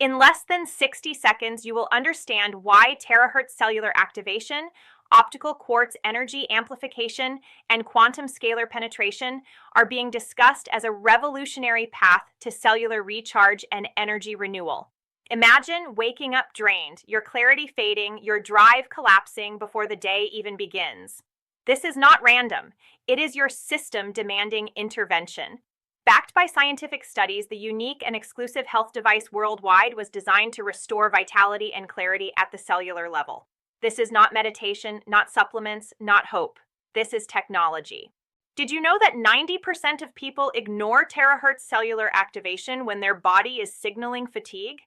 In less than 60 seconds, you will understand why terahertz cellular activation, optical quartz energy amplification, and quantum scalar penetration are being discussed as a revolutionary path to cellular recharge and energy renewal. Imagine waking up drained, your clarity fading, your drive collapsing before the day even begins. This is not random. It is your system demanding intervention. Backed by scientific studies, the unique and exclusive health device worldwide was designed to restore vitality and clarity at the cellular level. This is not meditation, not supplements, not hope. This is technology. Did you know that 90% of people ignore terahertz cellular activation when their body is signaling fatigue?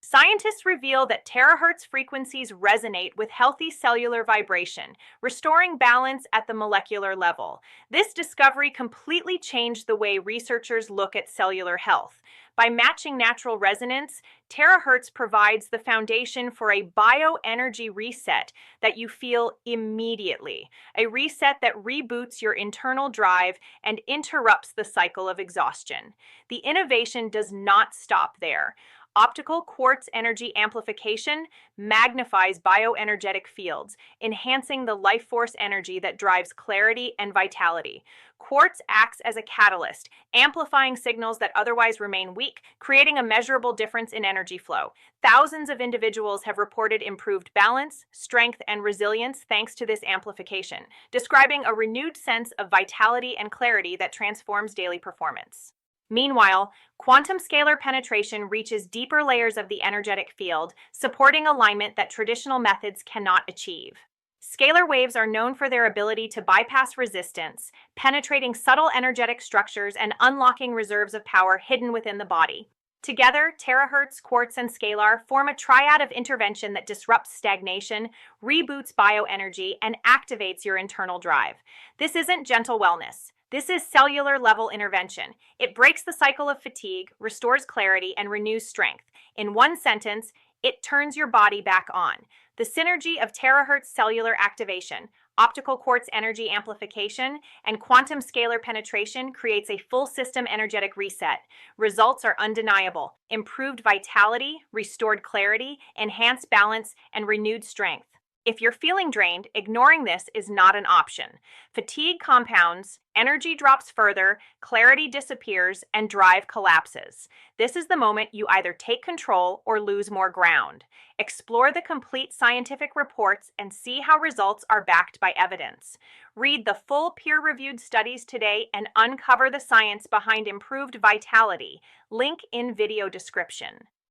Scientists reveal that terahertz frequencies resonate with healthy cellular vibration, restoring balance at the molecular level. This discovery completely changed the way researchers look at cellular health. By matching natural resonance, terahertz provides the foundation for a bioenergy reset that you feel immediately, a reset that reboots your internal drive and interrupts the cycle of exhaustion. The innovation does not stop there. Optical Quartz Energy Amplification magnifies bioenergetic fields, enhancing the life force energy that drives clarity and vitality. Quartz acts as a catalyst, amplifying signals that otherwise remain weak, creating a measurable difference in energy flow. Thousands of individuals have reported improved balance, strength, and resilience thanks to this amplification, describing a renewed sense of vitality and clarity that transforms daily performance. Meanwhile, quantum scalar penetration reaches deeper layers of the energetic field, supporting alignment that traditional methods cannot achieve. Scalar waves are known for their ability to bypass resistance, penetrating subtle energetic structures and unlocking reserves of power hidden within the body. Together, terahertz, quartz, and scalar form a triad of intervention that disrupts stagnation, reboots bioenergy, and activates your internal drive. This isn't gentle wellness. This is cellular-level intervention. It breaks the cycle of fatigue, restores clarity, and renews strength. In one sentence, it turns your body back on. The synergy of terahertz cellular activation, optical quartz energy amplification, and quantum scalar penetration creates a full system energetic reset. Results are undeniable. Improved vitality, restored clarity, enhanced balance, and renewed strength. If you're feeling drained, ignoring this is not an option. Fatigue compounds, energy drops further, clarity disappears, and drive collapses. This is the moment you either take control or lose more ground. Explore the complete scientific reports and see how results are backed by evidence. Read the full peer-reviewed studies today and uncover the science behind improved vitality. Link in video description.